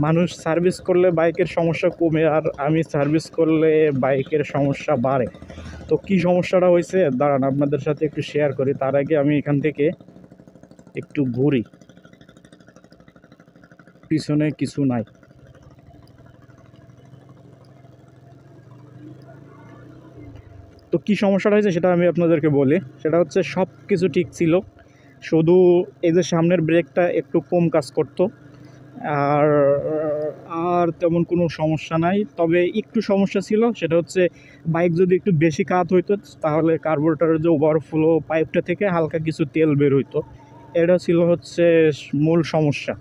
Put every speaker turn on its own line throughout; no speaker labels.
মানুষ সার্ভিস করলে বাইকের সমস্যা কমে, আর আমি সার্ভিস করলে বাইকের সমস্যা বাড়ে। তো কি সমস্যাটা হয়েছে দাঁড়ান আপনাদের সাথে একটু শেয়ার করি। তার আগে আমি এখান থেকে একটু ঘুরি, পিছনে কিছু নাই। তো কি সমস্যাটা হয়েছে সেটা আমি আপনাদেরকে বলি। সেটা হচ্ছে সব কিছু ঠিক ছিল, শুধু এই যে সামনের ব্রেকটা একটু কম কাজ করতো, আর আর তেমন কোনো সমস্যা নাই। তবে একটু সমস্যা ছিল, সেটা হচ্ছে বাইক যদি একটু বেশি কাত হইতো তাহলে কার্বোরেটরের যে ওভারফ্লো পাইপটা থেকে হালকা কিছু তেল বের হইতো। এটা ছিল হচ্ছে মূল সমস্যা।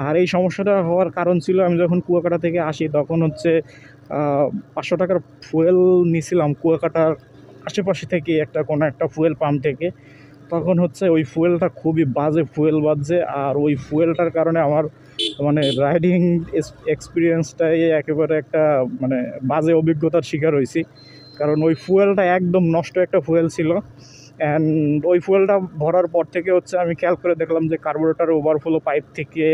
আর এই সমস্যাটা হওয়ার কারণ ছিল, আমি যখন কুয়াকাটা থেকে আসি তখন হচ্ছে 500 টাকার ফুয়েল নিয়েছিলাম কুয়াকাটার আশেপাশে থেকে কোনো একটা ফুয়েল পাম্প থেকে। তখন হচ্ছে ওই ফুয়েলটা খুবই বাজে ফুয়েল বাজছে, আর ওই ফুয়েলটার কারণে আমার রাইডিং এক্সপিরিয়েন্সটাই একেবারে একটা বাজে অভিজ্ঞতার শিকার হয়েছি। কারণ ওই ফুয়েলটা একদম নষ্ট একটা ফুয়েল ছিল। অ্যান্ড ওই ফুয়েলটা ভরার পর থেকে হচ্ছে আমি খেয়াল করে দেখলাম যে কার্বোরেটর ওভারফ্লো পাইপ থেকে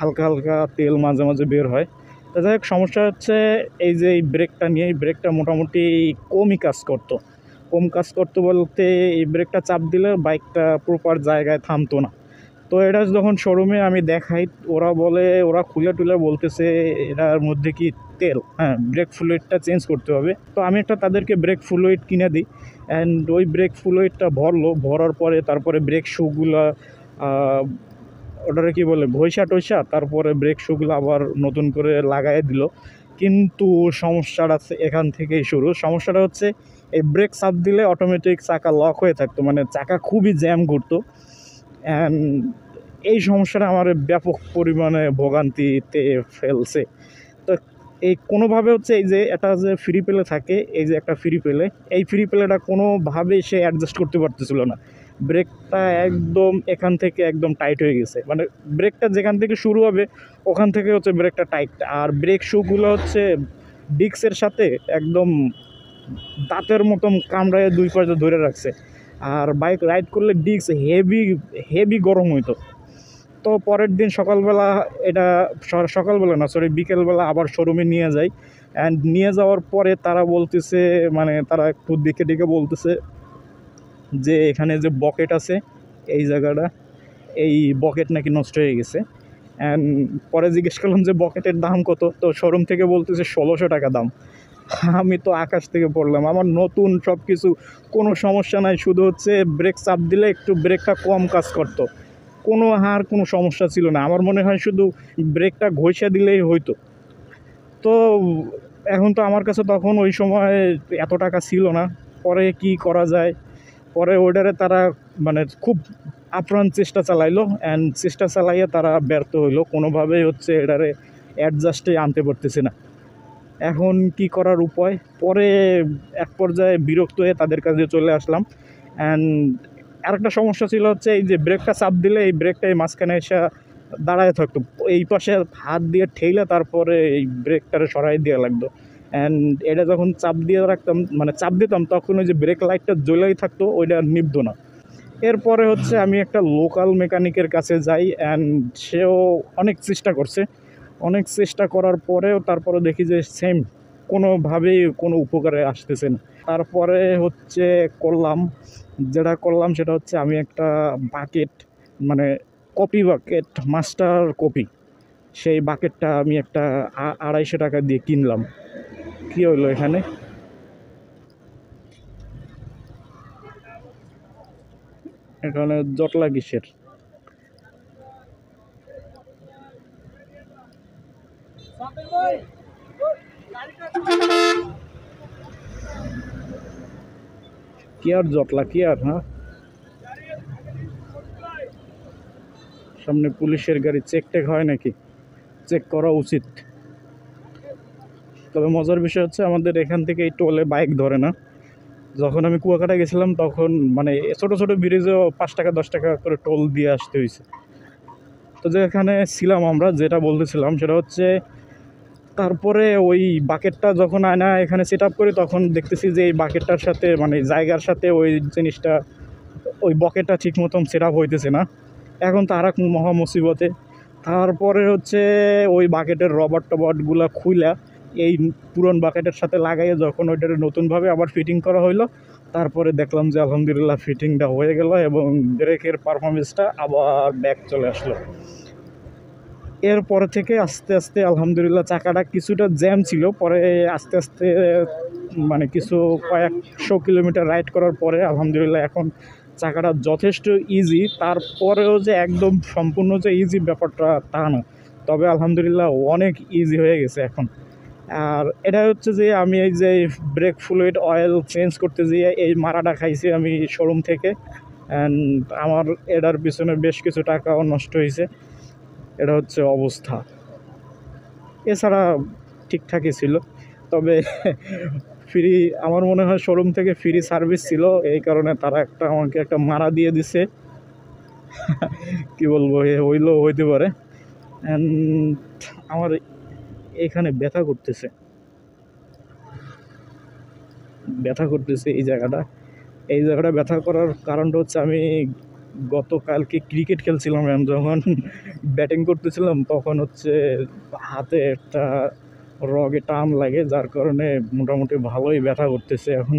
হালকা হালকা তেল মাঝে মাঝে বের হয়। তো যাই হোক, সমস্যা হচ্ছে এই যে এই ব্রেকটা নিয়ে, এই ব্রেকটা মোটামুটি কম কাজ করতো বলতে এই ব্রেকটা চাপ দিলে বাইকটা প্রপার জায়গায় থামতো না। তো এটা যখন শোরুমে আমি দেখাই, ওরা খুলে টুলে বলতেছে এটার মধ্যে কি তেল, হ্যাঁ ব্রেক ফ্লুইডটা চেঞ্জ করতে হবে। তো আমি তাদেরকে ব্রেক ফ্লুইড কিনে দিই, অ্যান্ড ওই ব্রেক ফ্লুইডটা ভরার পরে তারপরে ব্রেক শুগুলা ওটারে কি বলে ঘষা তারপরে ব্রেক শুগুলো আবার নতুন করে লাগাই দিল। কিন্তু সমস্যাটা এখান থেকেই শুরু। সমস্যাটা হচ্ছে এই ব্রেক চাপ দিলে অটোমেটিক চাকা লক হয়ে থাকতো, চাকা খুবই জ্যাম করতো। অ্যান্ড এই সমস্যাটা আমার ব্যাপক পরিমাণে ভোগান্তিতে ফেলছে। তো এই কোনোভাবে হচ্ছে এই যে এটা যে ফ্রি পেলে থাকে, এই যে একটা ফ্রি পেলে, এই ফ্রি পেলেটা কোনোভাবেই সে অ্যাডজাস্ট করতে পারতেছিল না। ব্রেকটা একদম এখান থেকে একদম টাইট হয়ে গেছে, ব্রেকটা যেখান থেকে শুরু হবে ওখান থেকে হচ্ছে ব্রেকটা টাইট। আর ব্রেক শুগুলো হচ্ছে ডিস্কের সাথে একদম দাঁতের মতন কামড়ায় দুই পাশে ধরে রাখছে। আর বাইক রাইড করলে ডিস্ক হেভি গরম হইতো। তো পরের দিন বিকেলবেলা আবার শোরুমে নিয়ে যাই। অ্যান্ড নিয়ে যাওয়ার পরে তারা বলতেছে, তারা একটু দেখে বলতেছে যে এখানে যে বকেট আছে এই জায়গাটা, এই বকেট নাকি নষ্ট হয়ে গেছে। অ্যান্ড পরে জিজ্ঞেস করলাম যে বকেটের দাম কত, তো শোরুম থেকে বলতেছে 1600 টাকা দাম। আমি তো আকাশ থেকে পড়লাম, আমার নতুন সব কিছু, কোনো সমস্যা নাই, শুধু হচ্ছে ব্রেক চাপ দিলে একটু ব্রেকটা কম কাজ করতো, কোনো সমস্যা ছিল না। আমার মনে হয় শুধু ব্রেকটা ঘষা দিলেই হইতো। তো এখন তো আমার কাছে তখন ওই সময় এত টাকা ছিল না। পরে কি করা যায়, পরে ওইটারে তারা খুব আপ্রাণ চেষ্টা চালাইলো, অ্যান্ড চেষ্টা চালাইয়ে তারা ব্যর্থ হইলো, কোনোভাবেই হচ্ছে এটারে অ্যাডজাস্টে আনতে পারতেছে না। এখন কি করার উপায়, পরে এক পর্যায়ে বিরক্ত হয়ে তাদের কাছে চলে আসলাম। অ্যান্ড আরেকটা সমস্যা ছিল হচ্ছে এই যে ব্রেকটা চাপ দিলে এই ব্রেকটা এই মাঝখানে এসে দাঁড়ায় থাকতো, এই পাশে হাত দিয়ে ঠেলে তারপরে এই ব্রেকটারে সরাই দেওয়া লাগতো। অ্যান্ড এটা যখন চাপ দিতাম তখন ওই যে ব্রেক লাইটটা জ্বলেই থাকতো, ওইটা নিভতো না। এরপরে হচ্ছে আমি একটা লোকাল মেকানিকের কাছে যাই, অ্যান্ড সেও অনেক চেষ্টা করার পরেও তারপরে দেখি যে সেম, কোনোভাবেই কোনো উপকারে আসতেছে না। তারপরে হচ্ছে যেটা করলাম সেটা হচ্ছে আমি একটা bucket, copy bucket, master copy, সেই বাকেটটা আমি একটা 250 টাকা দিয়ে কিনলাম। কি হইলো এখানে, জটলা কিসের? কি আর জটলা কি আর, হ্যাঁ সামনে পুলিশের গাড়ি, চেক টেক হয় নাকি? চেক করা উচিত। তবে মজার বিষয় হচ্ছে আমাদের এখান থেকে এই টোলে বাইক ধরে না। যখন আমি কুয়াকাটা গেছিলাম তখন ছোটো ছোটো ব্রিজেও 5 টাকা 10 টাকা করে টোল দিয়ে আসতে হয়েছে। তো যেখানে ছিলাম আমরা, যেটা বলতেছিলাম সেটা হচ্ছে তারপরে ওই বাকেটটা যখন আয়না এখানে সেট আপ করি তখন দেখতেছি যে এই বাকেটটার সাথে জায়গার সাথে ওই জিনিসটা, ওই বকেটটা ঠিক মতন সেট আপ হইতেছে না। এখন তার এক মহা মুসিবতে তারপরে হচ্ছে ওই বাকেটের রবার টবারগুলো খুইলা এই পুরন বাকেটের সাথে লাগাইয়ে যখন ওইটার নতুনভাবে আবার ফিটিং করা হইলো, তারপরে দেখলাম যে আলহামদুলিল্লাহ ফিটিংটা হয়ে গেল এবং ব্রেকের পারফরমেন্সটা আবার ব্যাক চলে আসলো। এরপরে থেকে আস্তে আস্তে আলহামদুলিল্লাহ চাকাটা কিছুটা জ্যাম ছিল, পরে আস্তে আস্তে মানে কয়েকশো কিলোমিটার রাইড করার পরে আলহামদুলিল্লাহ এখন চাকাটা যথেষ্ট ইজি। তারপরেও যে একদম সম্পূর্ণ যে ইজি ব্যাপারটা তা না, তবে আলহামদুলিল্লাহ অনেক ইজি হয়ে গেছে এখন। আর এটা হচ্ছে যে আমি এই যে ব্রেক ফ্লুইড অয়েল চেঞ্জ করতে যেয়ে এই মারাটা খাইছি আমি শোরুম থেকে, অ্যান্ড আমার এটার পিছনে বেশ কিছু টাকাও নষ্ট হয়েছে। এটা হচ্ছে অবস্থা। এছাড়া ঠিকঠাকই ছিল, তবে ফ্রি, আমার মনে হয় শোরুম থেকে ফ্রি সার্ভিস ছিল, এই কারণে তারা আমাকে একটা মারা দিয়ে দিছে। কি বলবো, হইলেও হইতে পারে। অ্যান্ড আমার এখানে ব্যথা করতেছে এই জায়গাটা ব্যথা করার কারণটা হচ্ছে আমি গতকালকে ক্রিকেট খেলছিলাম, যখন ব্যাটিং করতেছিলাম তখন হচ্ছে হাতে একটা রগে টান লাগে, যার কারণে মোটামুটি ভালোই ব্যথা করতেছে। এখন